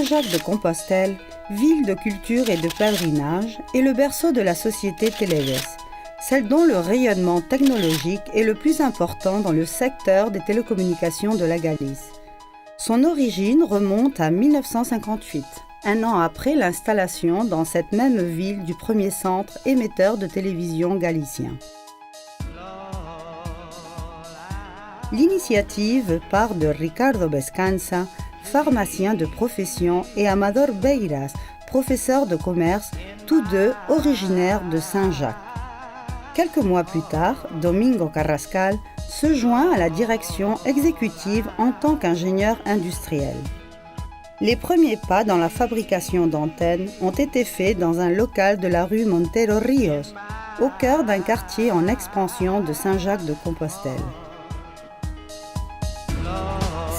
Saint-Jacques-de-Compostelle, ville de culture et de pèlerinage, est le berceau de la société Televes, celle dont le rayonnement technologique est le plus important dans le secteur des télécommunications de la Galice. Son origine remonte à 1958, un an après l'installation dans cette même ville du premier centre émetteur de télévision galicien. L'initiative part de Ricardo Bescansa, pharmacien de profession, et Amador Beiras, professeur de commerce, tous deux originaires de Saint-Jacques. Quelques mois plus tard, Domingo Carrascal se joint à la direction exécutive en tant qu'ingénieur industriel. Les premiers pas dans la fabrication d'antennes ont été faits dans un local de la rue Montero Ríos, au cœur d'un quartier en expansion de Saint-Jacques-de-Compostelle.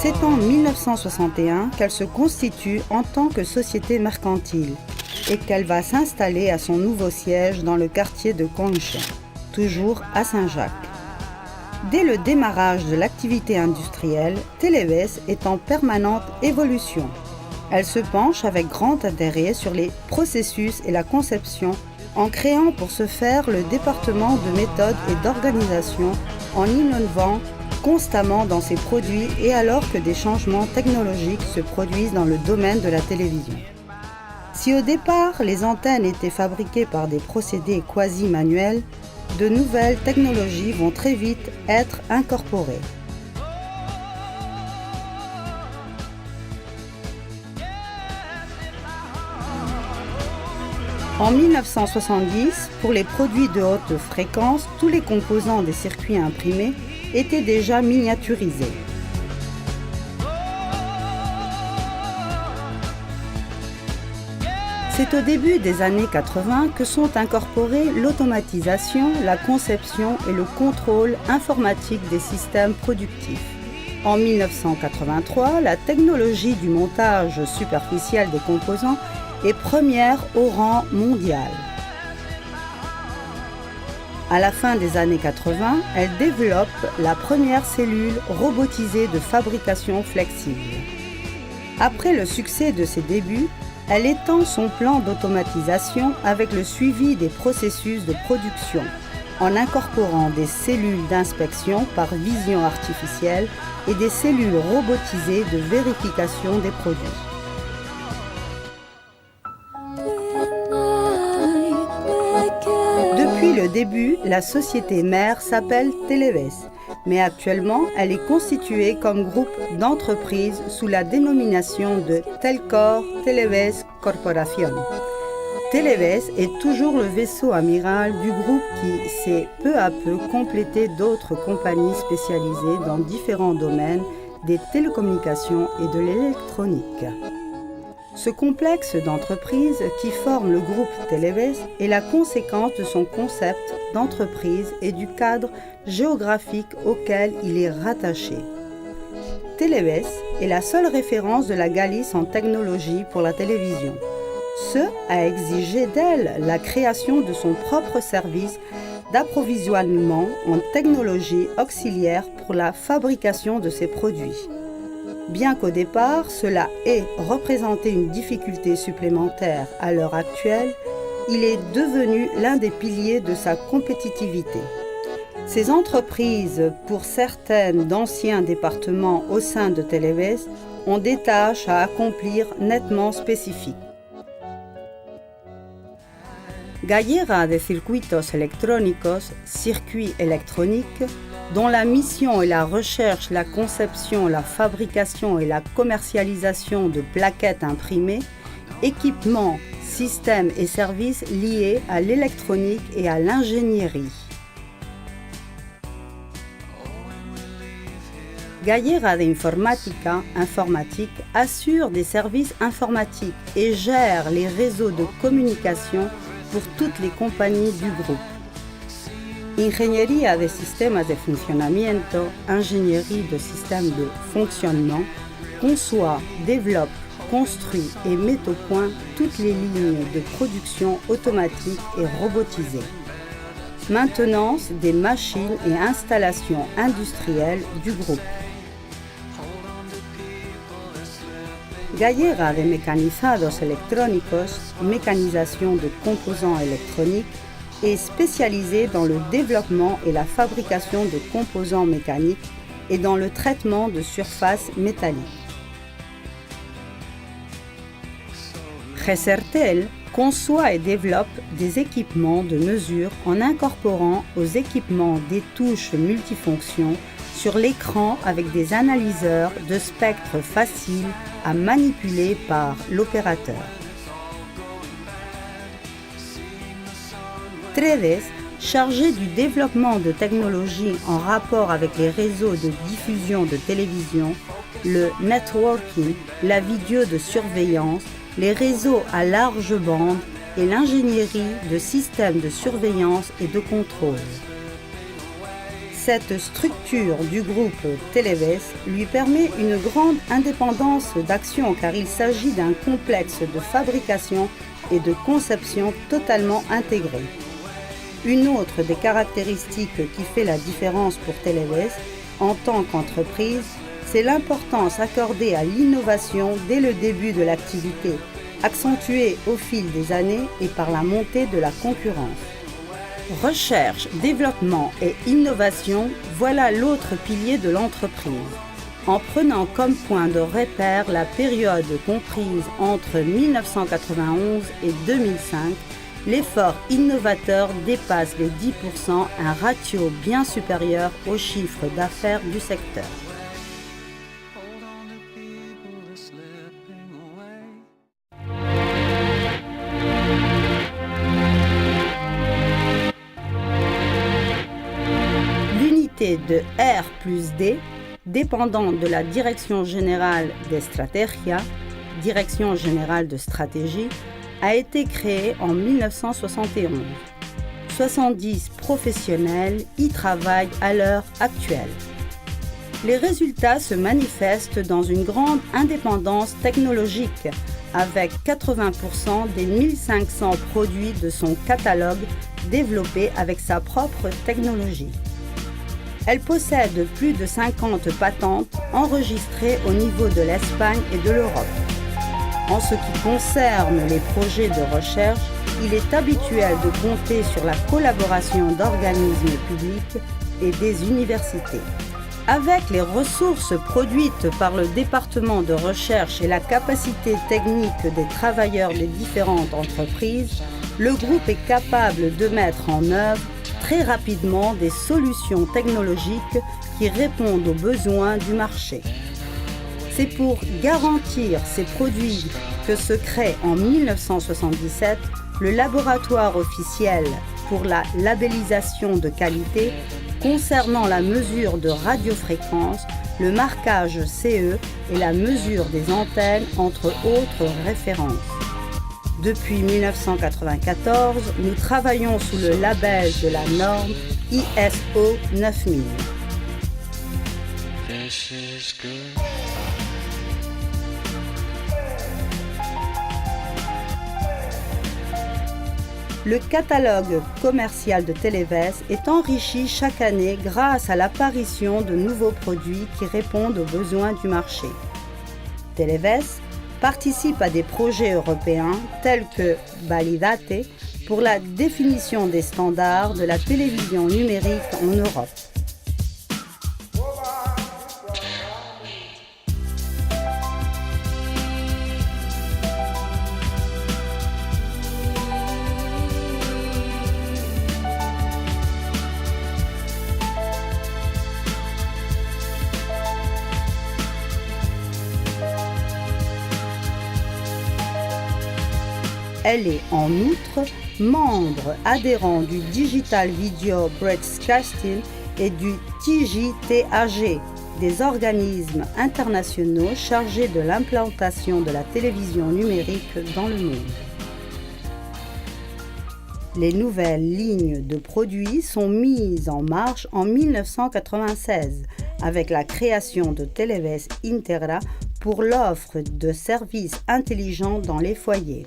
C'est en 1961 qu'elle se constitue en tant que société mercantile et qu'elle va s'installer à son nouveau siège dans le quartier de Concha, toujours à Saint-Jacques. Dès le démarrage de l'activité industrielle, Televes est en permanente évolution. Elle se penche avec grand intérêt sur les processus et la conception en créant pour ce faire le département de méthode et d'organisation en innovant constamment dans ses produits et alors que des changements technologiques se produisent dans le domaine de la télévision. Si au départ les antennes étaient fabriquées par des procédés quasi-manuels, de nouvelles technologies vont très vite être incorporées. En 1970, pour les produits de haute fréquence, tous les composants des circuits imprimés étaient déjà miniaturisés. C'est au début des années 80 que sont incorporés l'automatisation, la conception et le contrôle informatique des systèmes productifs. En 1983, la technologie du montage superficiel des composants est première au rang mondial. À la fin des années 80, elle développe la première cellule robotisée de fabrication flexible. Après le succès de ses débuts, elle étend son plan d'automatisation avec le suivi des processus de production, en incorporant des cellules d'inspection par vision artificielle et des cellules robotisées de vérification des produits. Depuis le début, la société mère s'appelle Televes, mais actuellement, elle est constituée comme groupe d'entreprises sous la dénomination de Telcor Televes Corporación. Televes est toujours le vaisseau amiral du groupe qui s'est peu à peu complété d'autres compagnies spécialisées dans différents domaines des télécommunications et de l'électronique. Ce complexe d'entreprises qui forme le groupe Televes est la conséquence de son concept d'entreprise et du cadre géographique auquel il est rattaché. Televes est la seule référence de la Galice en technologie pour la télévision. Ce a exigé d'elle la création de son propre service d'approvisionnement en technologie auxiliaire pour la fabrication de ses produits. Bien qu'au départ, cela ait représenté une difficulté supplémentaire à l'heure actuelle, il est devenu l'un des piliers de sa compétitivité. Ces entreprises, pour certaines d'anciens départements au sein de Televes, ont des tâches à accomplir nettement spécifiques. Gallera de Circuitos Electrónicos, circuits électroniques, dont la mission est la recherche, la conception, la fabrication et la commercialisation de plaquettes imprimées, équipements, systèmes et services liés à l'électronique et à l'ingénierie. Gallera de Informática, informatique, assure des services informatiques et gère les réseaux de communication pour toutes les compagnies du groupe. Ingeniería de sistemas de funcionamiento, ingénierie de systèmes de fonctionnement, conçoit, développe, construit et met au point toutes les lignes de production automatique et robotisée. Maintenance des machines et installations industrielles du groupe. Gallera de Mecanizados Electrónicos, mécanisation de composants électroniques, est spécialisée dans le développement et la fabrication de composants mécaniques et dans le traitement de surfaces métalliques. Recertel conçoit et développe des équipements de mesure en incorporant aux équipements des touches multifonctions sur l'écran avec des analyseurs de spectre faciles à manipuler par l'opérateur. Tredes, chargé du développement de technologies en rapport avec les réseaux de diffusion de télévision, le networking, la vidéo de surveillance, les réseaux à large bande et l'ingénierie de systèmes de surveillance et de contrôle. Cette structure du groupe Televes lui permet une grande indépendance d'action car il s'agit d'un complexe de fabrication et de conception totalement intégré. Une autre des caractéristiques qui fait la différence pour Televes en tant qu'entreprise, c'est l'importance accordée à l'innovation dès le début de l'activité, accentuée au fil des années et par la montée de la concurrence. Recherche, développement et innovation, voilà l'autre pilier de l'entreprise. En prenant comme point de repère la période comprise entre 1991 et 2005, l'effort innovateur dépasse les 10%, un ratio bien supérieur au chiffre d'affaires du secteur. L'unité de R+D, dépendante de la Direction générale de Estrategia, Direction générale de stratégie, a été créée en 1971. 70 professionnels y travaillent à l'heure actuelle. Les résultats se manifestent dans une grande indépendance technologique, avec 80% des 1500 produits de son catalogue développés avec sa propre technologie. Elle possède plus de 50 patentes enregistrées au niveau de l'Espagne et de l'Europe. En ce qui concerne les projets de recherche, il est habituel de compter sur la collaboration d'organismes publics et des universités. Avec les ressources produites par le département de recherche et la capacité technique des travailleurs des différentes entreprises, le groupe est capable de mettre en œuvre très rapidement des solutions technologiques qui répondent aux besoins du marché. C'est pour garantir ces produits que se crée en 1977 le laboratoire officiel pour la labellisation de qualité concernant la mesure de radiofréquence, le marquage CE et la mesure des antennes, entre autres références. Depuis 1994, nous travaillons sous le label de la norme ISO 9000. Le catalogue commercial de Televes est enrichi chaque année grâce à l'apparition de nouveaux produits qui répondent aux besoins du marché. Televes participe à des projets européens tels que Validate pour la définition des standards de la télévision numérique en Europe. Elle est en outre membre adhérent du Digital Video Broadcasting et du TJTAG, des organismes internationaux chargés de l'implantation de la télévision numérique dans le monde. Les nouvelles lignes de produits sont mises en marche en 1996 avec la création de Televes Integra pour l'offre de services intelligents dans les foyers.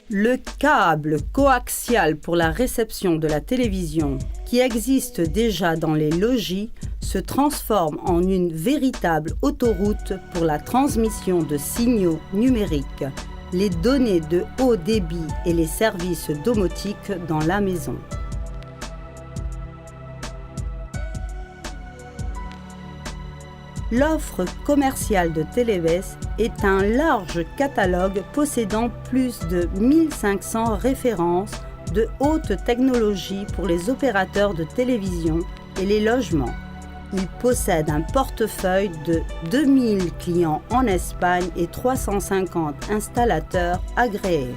Le câble coaxial pour la réception de la télévision, qui existe déjà dans les logis, se transforme en une véritable autoroute pour la transmission de signaux numériques, les données de haut débit et les services domotiques dans la maison. L'offre commerciale de Televez est un large catalogue possédant plus de 1500 références de haute technologie pour les opérateurs de télévision et les logements. Il possède un portefeuille de 2000 clients en Espagne et 350 installateurs agréés.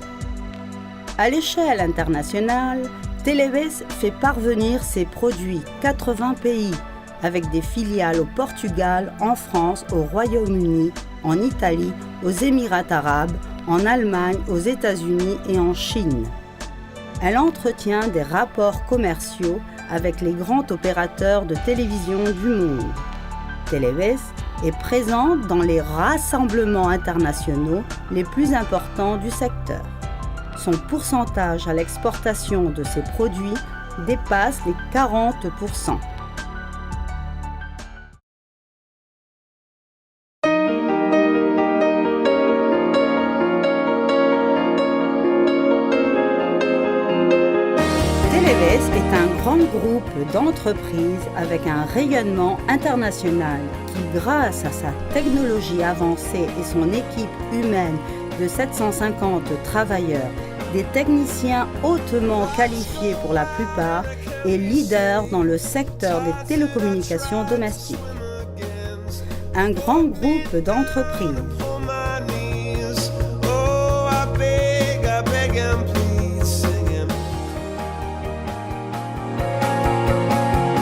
À l'échelle internationale, Televez fait parvenir ses produits 80 pays, avec des filiales au Portugal, en France, au Royaume-Uni, en Italie, aux Émirats arabes, en Allemagne, aux États-Unis et en Chine. Elle entretient des rapports commerciaux avec les grands opérateurs de télévision du monde. Televez est présente dans les rassemblements internationaux les plus importants du secteur. Son pourcentage à l'exportation de ses produits dépasse les 40%. Televez est un grand groupe d'entreprises avec un rayonnement international qui, grâce à sa technologie avancée et son équipe humaine de 750 travailleurs, des techniciens hautement qualifiés pour la plupart, est leader dans le secteur des télécommunications domestiques. Un grand groupe d'entreprises.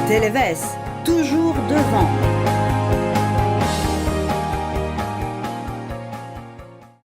Televez, toujours devant.